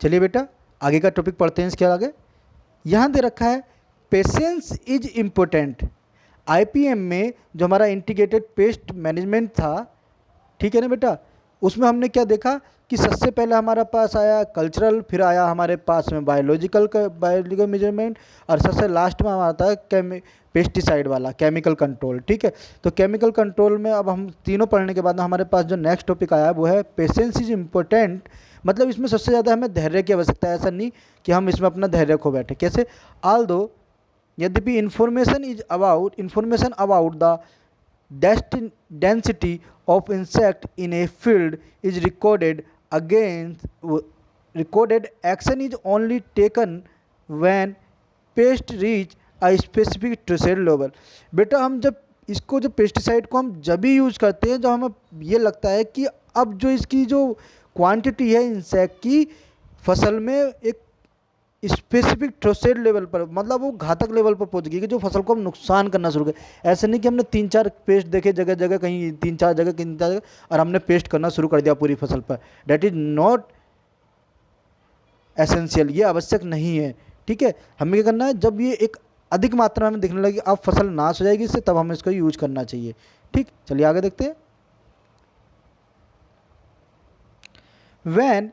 चलिए बेटा आगे का टॉपिक पढ़ते हैं। इसके आगे यहाँ दे रखा है पेशेंस इज इम्पोर्टेंट। आईपीएम में जो हमारा इंटीग्रेटेड पेस्ट मैनेजमेंट था, ठीक है ना बेटा, उसमें हमने क्या देखा कि सबसे पहले हमारा पास आया कल्चरल, फिर आया हमारे पास में बायोलॉजिकल मेजरमेंट, और सबसे लास्ट में हमारा आता है पेस्टिसाइड वाला केमिकल कंट्रोल। ठीक है, तो केमिकल कंट्रोल में अब हम तीनों पढ़ने के बाद हमारे पास जो नेक्स्ट टॉपिक आया वो है पेशेंस इज इम्पोर्टेंट। मतलब इसमें सबसे ज़्यादा हमें धैर्य की आवश्यकता है। ऐसा नहीं कि हम इसमें अपना धैर्य खो बैठे। कैसे? ऑल दो यद्यपि information about the density of insect in a field is recorded action is only taken when pest reach a specific threshold level। बेटा हम जब इसको जो पेस्टिसाइड को हम जब भी यूज़ करते हैं जब हमें ये लगता है कि अब जो इसकी जो क्वांटिटी है इंसेक्ट की फसल में एक स्पेसिफिक थ्रेशोल्ड लेवल पर, मतलब वो घातक लेवल पर पहुंच गई कि जो फसल को हम नुकसान करना शुरू कर। ऐसे नहीं कि हमने 3-4 पेस्ट देखे जगह जगह, कहीं 3-4 जगह और हमने पेस्ट करना शुरू कर दिया पूरी फसल पर। डेट इज नॉट एसेंशियल, ये आवश्यक नहीं है। ठीक है, हमें क्या करना है, जब ये एक अधिक मात्रा में दिखने लगी अब फसल नाश हो जाएगी इससे, तब हमें इसको यूज करना चाहिए। ठीक, चलिए आगे देखते हैं। वैन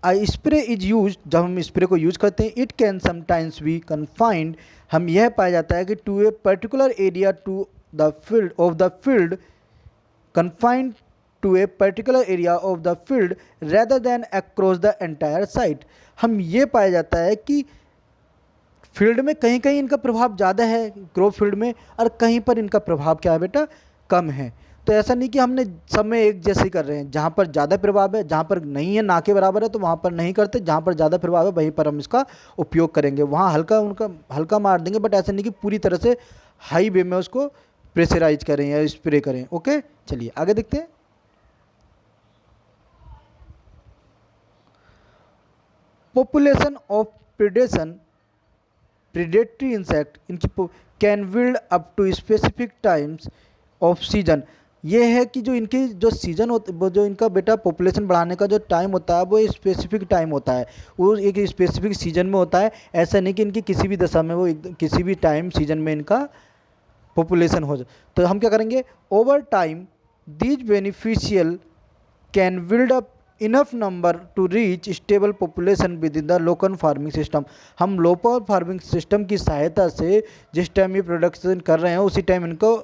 स्प्रे इज यूज, जब हम स्प्रे को यूज करते हैं, it can sometimes be confined, हम यह पाया जाता है कि to a particular area to the field confined to a particular area of the field rather than across the entire site. हम ये पाया जाता है कि फील्ड में कहीं कहीं इनका प्रभाव ज़्यादा है क्रॉप फील्ड में, और कहीं पर इनका प्रभाव क्या है बेटा, कम है। तो ऐसा नहीं कि हमने सब में एक जैसे कर रहे हैं। जहाँ पर ज़्यादा प्रभाव है, जहाँ पर नहीं है ना के बराबर है तो वहाँ पर नहीं करते, जहाँ पर ज़्यादा प्रभाव है वहीं पर हम इसका उपयोग करेंगे। वहाँ हल्का मार देंगे, बट ऐसा नहीं कि पूरी तरह से हाई वे में उसको प्रेशराइज करें या स्प्रे करें। ओके, चलिए आगे देखते हैं। पॉपुलेशन ऑफ प्रेडेटरी इंसेक्ट इनकी can build up to specific times of season. ये है कि जो इनके जो सीजन होते, जो इनका बेटा पॉपुलेशन बढ़ाने का जो टाइम होता है वो स्पेसिफिक टाइम होता है, वो एक स्पेसिफिक सीजन में होता है। ऐसा नहीं कि इनकी किसी भी दशा में वो किसी भी टाइम सीजन में इनका पॉपुलेशन हो जाए। तो हम क्या करेंगे, over time these beneficial can build up enough number two reach stable population with in the local farming system. हम लोकल फार्मिंग सिस्टम की सहायता से जिस टाइम ये प्रोडक्शन कर रहे हैं उसी टाइम इनको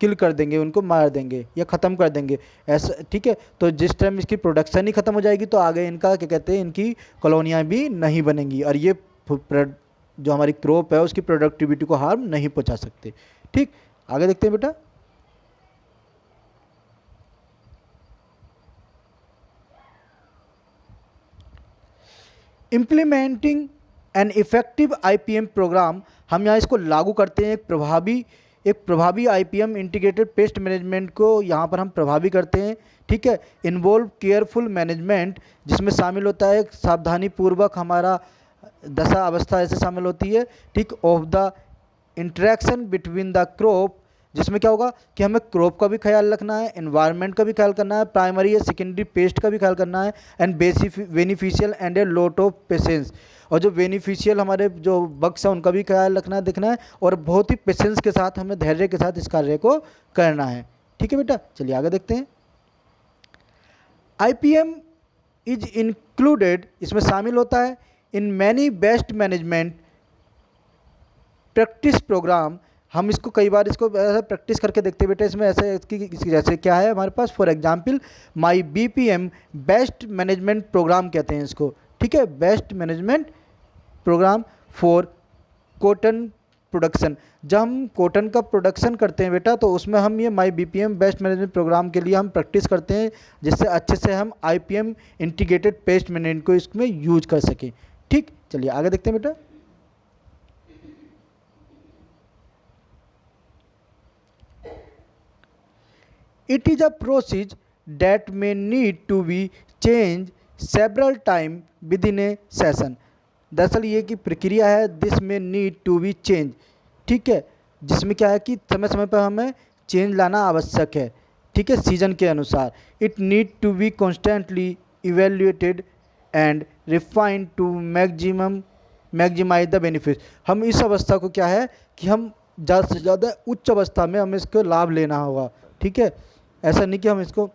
किल कर देंगे, उनको मार देंगे या ख़त्म कर देंगे ऐसा। ठीक है, तो जिस टाइम इसकी प्रोडक्शन ही ख़त्म हो जाएगी तो आगे इनका क्या कहते हैं, इनकी कॉलोनियाँ भी नहीं बनेंगी और ये जो हमारी क्रॉप है उसकी प्रोडक्टिविटी को हार्म नहीं पहुंचा सकते। ठीक, आगे देखते हैं बेटा। Implementing an effective IPM program, हम यहाँ इसको लागू करते हैं। एक प्रभावी आईपीएम इंटीग्रेटेड पेस्ट मैनेजमेंट को यहाँ पर हम प्रभावी करते हैं। ठीक है, इन्वॉल्व केयरफुल मैनेजमेंट, जिसमें शामिल होता है सावधानी पूर्वक हमारा दशा अवस्था ऐसे शामिल होती है। ठीक, of the interaction between the crop, जिसमें क्या होगा कि हमें क्रॉप का भी ख्याल रखना है, एनवायरनमेंट का भी ख्याल करना है, प्राइमरी या सेकेंडरी पेस्ट का भी ख्याल करना है, and beneficial and a lot of patience, और जो बेनिफिशियल हमारे जो बग्स हैं उनका भी ख्याल रखना है, देखना है, और बहुत ही पेशेंस के साथ हमें धैर्य के साथ इस कार्य को करना है। ठीक है बेटा, चलिए आगे देखते हैं। आईपीएम इज इंक्लूडेड, इसमें शामिल होता है in many best management practice program. हम इसको कई बार इसको प्रैक्टिस करके देखते हैं बेटा। इसमें ऐसे इसकी जैसे क्या है हमारे पास, for example my BPM best management program कहते हैं इसको। ठीक है, best management program for cotton production. जब हम कॉटन का प्रोडक्शन करते हैं बेटा तो उसमें हम ये माई बीपीएम बेस्ट मैनेजमेंट प्रोग्राम के लिए हम प्रैक्टिस करते हैं, जिससे अच्छे से हम आईपीएम इंटीग्रेटेड पेस्ट मैनेजमेंट को इसमें यूज कर सकें। ठीक, चलिए आगे देखते हैं बेटा। It is a process that may need to be changed several times within a session। दरअसल ये की प्रक्रिया है, दिस में नीड टू बी चेंज। ठीक है, जिसमें क्या है कि समय समय पर हमें चेंज लाना आवश्यक है। ठीक है, सीजन के अनुसार। It need to be constantly evaluated and refine to maximize the benefit. हम इस अवस्था को क्या है कि हम ज़्यादा से ज़्यादा उच्च अवस्था में हमें इसको लाभ लेना होगा, ठीक है। ऐसा नहीं कि हम इसको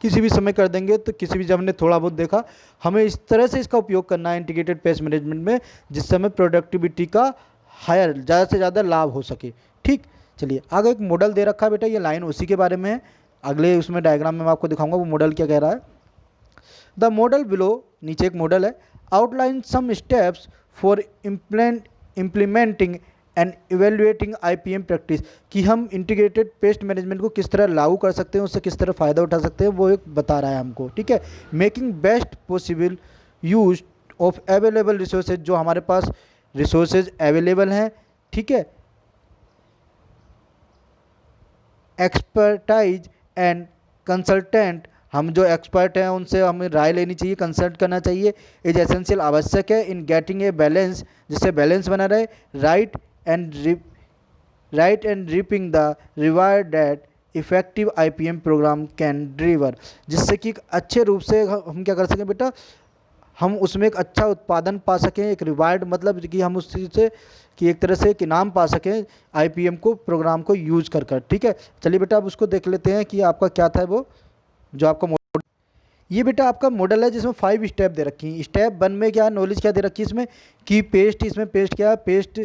किसी भी समय कर देंगे, तो किसी भी, जब हमने थोड़ा बहुत देखा, हमें इस तरह से इसका उपयोग करना है इंटीग्रेटेड पेस्ट मैनेजमेंट में जिससे हमें प्रोडक्टिविटी का हायर, ज़्यादा से ज़्यादा लाभ हो सके, ठीक। चलिए आगे एक मॉडल दे रखा है बेटा, ये लाइन उसी के बारे में है, अगले उसमें डायग्राम में मैं आपको दिखाऊंगा वो मॉडल क्या कह रहा है। द मॉडल बिलो, नीचे एक मॉडल है, outline some steps for implementing and evaluating IPM practice, कि हम इंटीग्रेटेड पेस्ट मैनेजमेंट को किस तरह लागू कर सकते हैं, उससे किस तरह फ़ायदा उठा सकते हैं, वो एक बता रहा है हमको, ठीक है। Making best possible use of available resources, जो हमारे पास रिसोर्सेज अवेलेबल हैं, ठीक है। एक्सपर्टाइज एंड कंसल्टेंट, हम जो एक्सपर्ट हैं उनसे हमें राय लेनी चाहिए, कंसल्ट करना चाहिए, इज एसेंशियल, आवश्यक है, इन गेटिंग ए बैलेंस, जिससे बैलेंस बना रहे, right and reaping the reward that effective IPM program can deliver, जिससे कि एक अच्छे रूप से हम क्या कर सकें बेटा, हम उसमें एक अच्छा उत्पादन पा सकें, एक रिवार्ड मतलब कि हम उस चीज़ से कि एक तरह से एक इनाम पा सकें IPM को, प्रोग्राम को यूज कर कर, ठीक है। चलिए बेटा अब उसको देख लेते हैं कि आपका क्या था वो जो आपका मॉडल। ये बेटा आपका मॉडल है जिसमें 5 स्टेप दे रखी हैं। स्टेप 1 में क्या नॉलेज क्या दे रखी है इसमें कि पेस्ट, इसमें पेस्ट क्या है, पेस्ट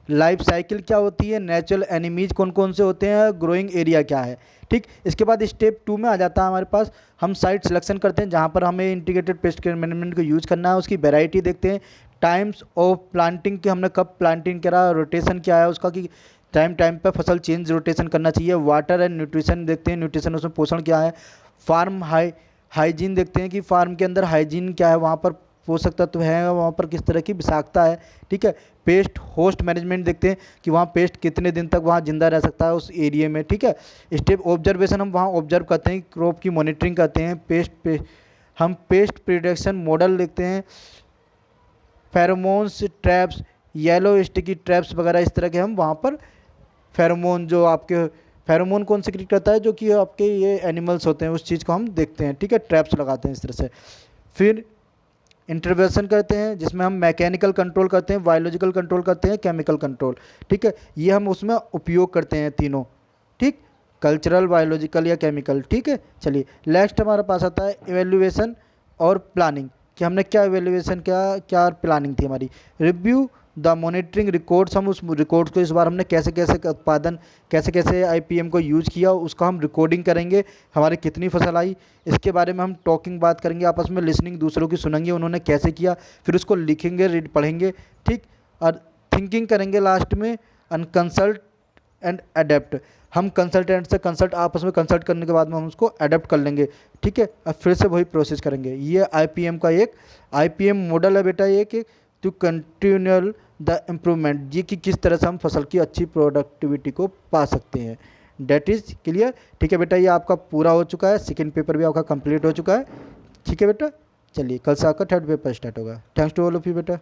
लाइफ साइकिल क्या होती है, नेचुरल एनिमीज कौन कौन से होते हैं, ग्रोइंग एरिया क्या है, ठीक। इसके बाद स्टेप 2 में आ जाता है हमारे पास, हम साइट सिलेक्शन करते हैं जहाँ पर हमें इंटीग्रेटेड पेस्ट मैनेजमेंट को यूज़ करना है, उसकी वेराइटी देखते हैं, टाइम्स ऑफ प्लांटिंग कि हमने कब प्लांटिंग करा, रोटेशन क्या है उसका, कि टाइम टाइम पर फसल चेंज रोटेशन करना चाहिए, वाटर एंड न्यूट्रिशन देखते हैं, न्यूट्रिशन उसमें पोषण क्या है, फार्म हाइजीन देखते हैं कि फार्म के अंदर हाइजीन क्या है, वहाँ पर पोषक तत्व है, वहाँ पर किस तरह की विषाक्तता है, ठीक है। पेस्ट होस्ट मैनेजमेंट देखते हैं कि वहाँ पेस्ट कितने दिन तक वहाँ जिंदा रह सकता है उस एरिया में, ठीक है। स्टेप ऑब्जर्वेशन, हम वहाँ ऑब्जर्व करते हैं, क्रॉप की मॉनिटरिंग करते हैं, हम पेस्ट प्रिडिक्शन मॉडल देखते हैं, pheromones traps, yellow sticky traps वगैरह, इस तरह के हम वहाँ पर फेरोमोन, जो आपके फेरोमोन कौन सिक्रीट करता है, जो कि आपके ये एनिमल्स होते हैं, उस चीज़ को हम देखते हैं, ठीक है, ट्रैप्स लगाते हैं इस तरह से। फिर इंटरवेंशन करते हैं जिसमें हम मैकेनिकल कंट्रोल करते हैं, बायोलॉजिकल कंट्रोल करते हैं, केमिकल कंट्रोल, ठीक है। ये हम उसमें उपयोग करते हैं तीनों, ठीक, कल्चरल, बायोलॉजिकल या केमिकल, ठीक है। चलिए नेक्स्ट हमारे पास आता है इवेल्युएशन और प्लानिंग, कि हमने क्या इवेल्युएशन क्या प्लानिंग थी हमारी। रिव्यू द मॉनिटरिंग रिकॉर्ड्स, हम उस रिकॉर्ड्स को इस बार हमने कैसे कैसे उत्पादन, कैसे कैसे IPM को यूज़ किया, उसका हम रिकॉर्डिंग करेंगे, हमारे कितनी फसल आई, इसके बारे में हम टॉकिंग बात करेंगे, आपस में लिसनिंग, दूसरों की सुनेंगे उन्होंने कैसे किया, फिर उसको लिखेंगे, रीड पढ़ेंगे, ठीक। और थिंकिंग करेंगे लास्ट में, एंड कंसल्ट एंड अडेप्ट, हम कंसल्टेंट से आपस में कंसल्ट करने के बाद में हम उसको अडेप्ट कर लेंगे, ठीक है। अब फिर से वही प्रोसेस करेंगे। ये IPM का एक IPM मॉडल है बेटा, ये कि टू कंटिन्यूअल द इम्प्रूवमेंट, ये कि किस तरह से हम फसल की अच्छी प्रोडक्टिविटी को पा सकते हैं। डेट इज़ क्लियर, ठीक है बेटा। ये आपका पूरा हो चुका है, सेकेंड पेपर भी आपका कंप्लीट हो चुका है, ठीक है बेटा। चलिए कल से आपका थर्ड पेपर स्टार्ट होगा। Thanks to all of you बेटा।